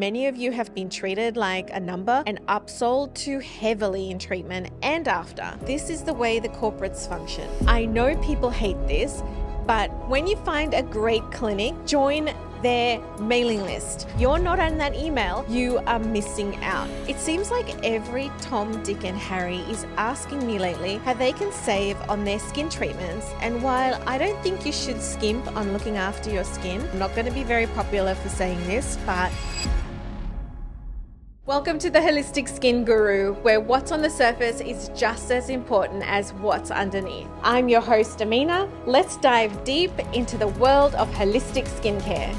many of you have been treated like a number and upsold too heavily in treatment and after. This is the way the corporates function. I know people hate this, but when you find a great clinic, join their mailing list. You're not on that email, you are missing out. It seems like every Tom, Dick and Harry is asking me lately how they can save on their skin treatments. And while I don't think you should skimp on looking after your skin, I'm not going to be very popular for saying this, but welcome to the Holistic Skin Guru, where what's on the surface is just as important as what's underneath. I'm your host, Aamena. Let's dive deep into the world of holistic skincare.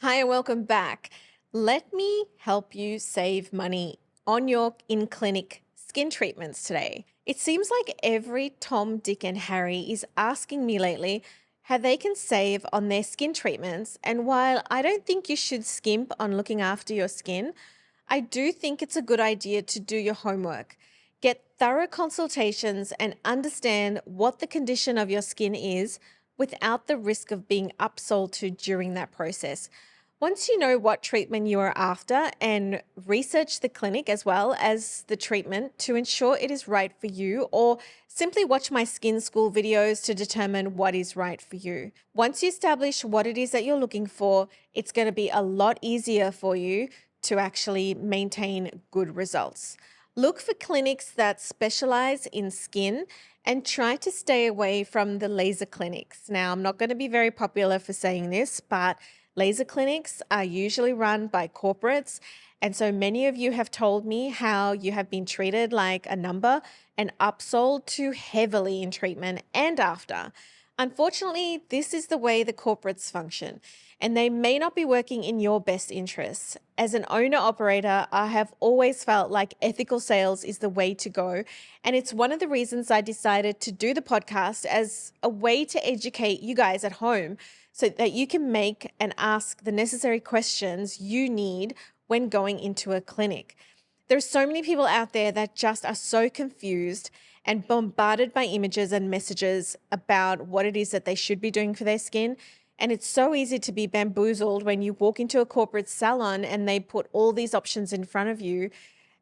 Hi, and welcome back. Let me help you save money on your in-clinic skin treatments today. It seems like every Tom, Dick and Harry is asking me lately how they can save on their skin treatments. And while I don't think you should skimp on looking after your skin, I do think it's a good idea to do your homework. Get thorough consultations and understand what the condition of your skin is without the risk of being upsold to during that process. Once you know what treatment you are after, and research the clinic as well as the treatment to ensure it is right for you, or simply watch my skin school videos to determine what is right for you. Once you establish what it is that you're looking for, it's going to be a lot easier for you to actually maintain good results. Look for clinics that specialize in skin and try to stay away from the laser clinics. Now, I'm not going to be very popular for saying this, but laser clinics are usually run by corporates. And so many of you have told me how you have been treated like a number and upsold too heavily in treatment and after. Unfortunately, this is the way the corporates function, and they may not be working in your best interests. As an owner-operator, I have always felt like ethical sales is the way to go, and it's one of the reasons I decided to do the podcast as a way to educate you guys at home so that you can make and ask the necessary questions you need when going into a clinic. There's so many people out there that just are so confused and bombarded by images and messages about what it is that they should be doing for their skin. And it's so easy to be bamboozled when you walk into a corporate salon and they put all these options in front of you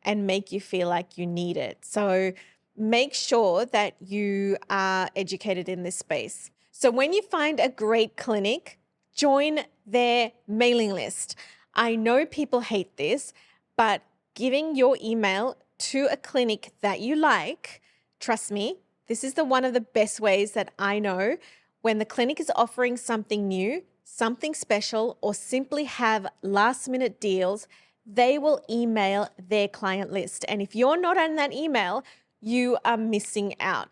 and make you feel like you need it. So make sure that you are educated in this space. So when you find a great clinic, join their mailing list. I know people hate this, but giving your email to a clinic that you like, trust me, this is one of the best ways that I know when the clinic is offering something new, something special, or simply have last-minute deals, they will email their client list. And if you're not on that email, you are missing out.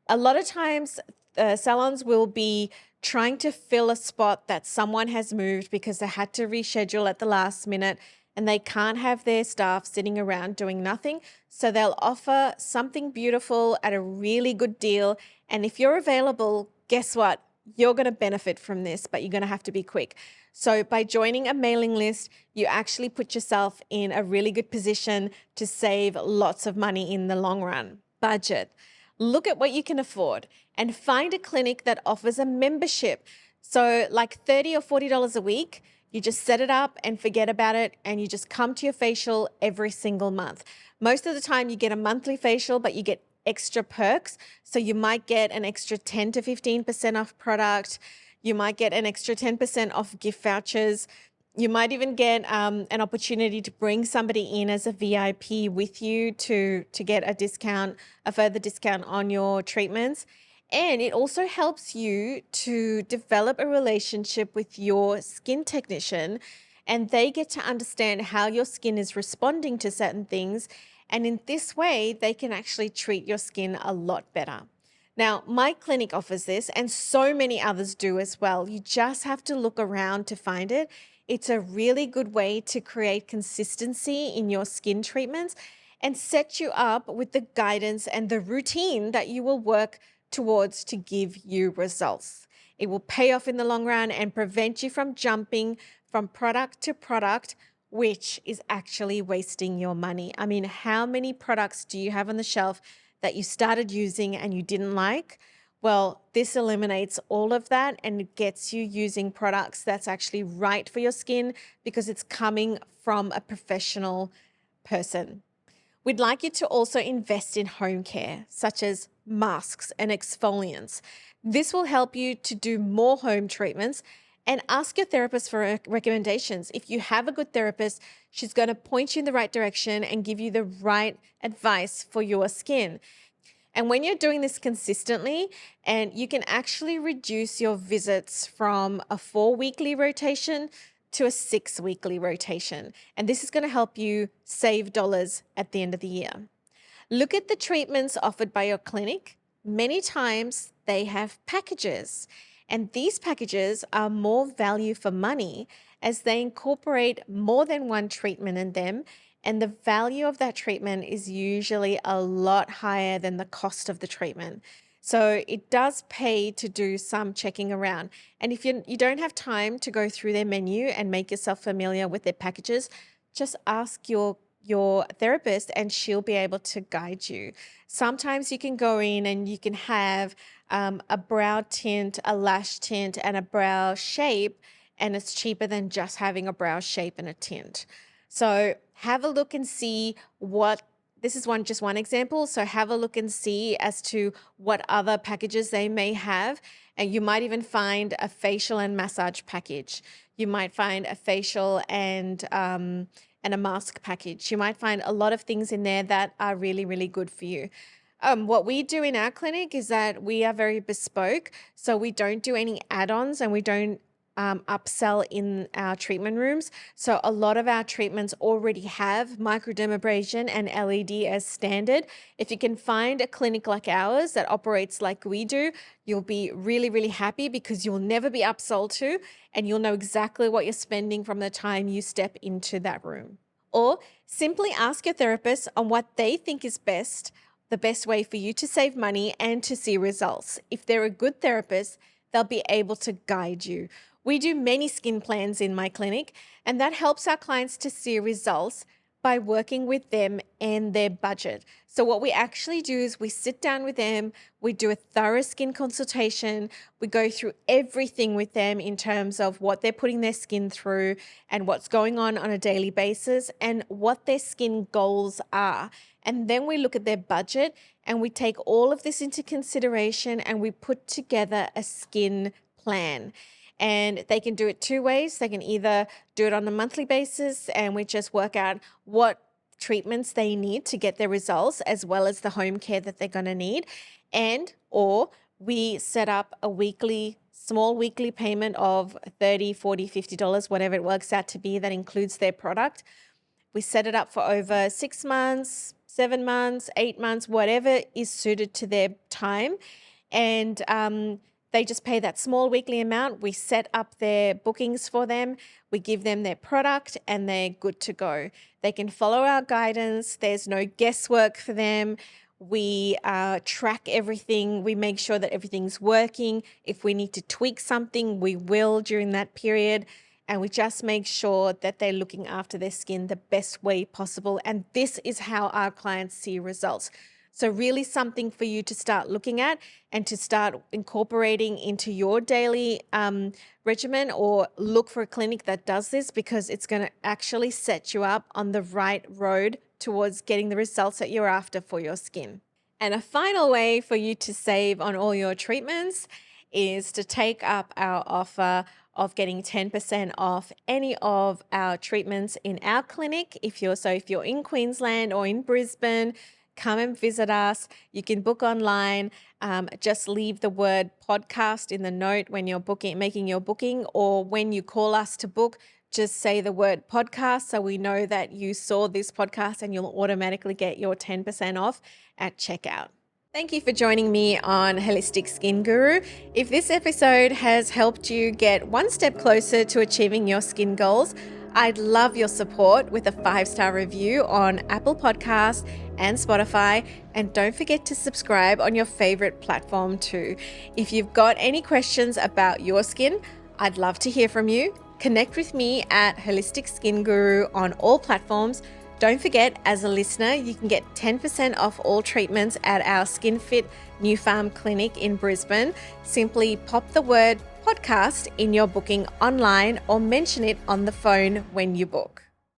A lot of times, salons will be trying to fill a spot that someone has moved because they had to reschedule at the last minute, and they can't have their staff sitting around doing nothing. So they'll offer something beautiful at a really good deal. And if you're available, guess what? You're going to benefit from this, but you're going to have to be quick. So by joining a mailing list, you actually put yourself in a really good position to save lots of money in the long run. Budget. Look at what you can afford and find a clinic that offers a membership. So like $30 or $40 a week, you just set it up and forget about it, and you just come to your facial every single month. Most of the time you get a monthly facial, but you get extra perks. So you might get an extra 10 to 15% off product. You might get an extra 10% off gift vouchers. You might even get an opportunity to bring somebody in as a VIP with you to get a discount, a further discount on your treatments. And it also helps you to develop a relationship with your skin technician, and they get to understand how your skin is responding to certain things. And in this way, they can actually treat your skin a lot better. Now, my clinic offers this, and so many others do as well. You just have to look around to find it. It's a really good way to create consistency in your skin treatments and set you up with the guidance and the routine that you will work towards to give you results. It will pay off in the long run and prevent you from jumping from product to product, which is actually wasting your money. I mean, how many products do you have on the shelf that you started using and you didn't like? Well, this eliminates all of that and it gets you using products that's actually right for your skin because it's coming from a professional person. We'd like you to also invest in home care, such as masks and exfoliants. This will help you to do more home treatments and ask your therapist for recommendations. If you have a good therapist, she's going to point you in the right direction and give you the right advice for your skin. And when you're doing this consistently, and you can actually reduce your visits from a 4 weekly rotation to a 6 weekly rotation. And this is going to help you save dollars at the end of the year. Look at the treatments offered by your clinic. Many times they have packages, and these packages are more value for money as they incorporate more than one treatment in them. And the value of that treatment is usually a lot higher than the cost of the treatment. So it does pay to do some checking around. And if you don't have time to go through their menu and make yourself familiar with their packages, just ask your therapist and she'll be able to guide you. Sometimes you can go in and you can have a brow tint, a lash tint, and a brow shape, and it's cheaper than just having a brow shape and a tint. So have a look and see this is just one example. So have a look and see as to what other packages they may have. And you might even find a facial and massage package. You might find a facial and a mask package. You might find a lot of things in there that are really, really good for you. What we do in our clinic is that we are very bespoke. So we don't do any add-ons and we don't upsell in our treatment rooms. So a lot of our treatments already have microdermabrasion and LED as standard. If you can find a clinic like ours that operates like we do, you'll be really, really happy because you'll never be upsold to, and you'll know exactly what you're spending from the time you step into that room. Or simply ask your therapist on what they think is the best way for you to save money and to see results. If they're a good therapist, they'll be able to guide you. We do many skin plans in my clinic, and that helps our clients to see results by working with them and their budget. So what we actually do is we sit down with them, we do a thorough skin consultation, we go through everything with them in terms of what they're putting their skin through and what's going on a daily basis and what their skin goals are. And then we look at their budget and we take all of this into consideration and we put together a skin plan. And they can do it two ways. They can either do it on a monthly basis and we just work out what treatments they need to get their results as well as the home care that they're going to need. Or we set up a small weekly payment of $30, $40, $50, whatever it works out to be that includes their product. We set it up for over 6 months, 7 months, 8 months, whatever is suited to their time. And they just pay that small weekly amount. We set up their bookings for them. We give them their product and they're good to go. They can follow our guidance. There's no guesswork for them. We track everything. We make sure that everything's working. If we need to tweak something, we will during that period. And we just make sure that they're looking after their skin the best way possible. And this is how our clients see results. So really something for you to start looking at and to start incorporating into your daily regimen, or look for a clinic that does this because it's going to actually set you up on the right road towards getting the results that you're after for your skin. And a final way for you to save on all your treatments is to take up our offer of getting 10% off any of our treatments in our clinic. If you're in Queensland or in Brisbane, come and visit us. You can book online. Just leave the word podcast in the note when you're making your booking, or when you call us to book, just say the word podcast so we know that you saw this podcast and you'll automatically get your 10% off at checkout. Thank you for joining me on Holistic Skin Guru. If this episode has helped you get one step closer to achieving your skin goals, I'd love your support with a 5-star review on Apple Podcasts and Spotify. And don't forget to subscribe on your favorite platform too. If you've got any questions about your skin, I'd love to hear from you. Connect with me at Holistic Skin Guru on all platforms. Don't forget, as a listener, you can get 10% off all treatments at our SkinFit New Farm Clinic in Brisbane. Simply pop the word podcast in your booking online or mention it on the phone when you book.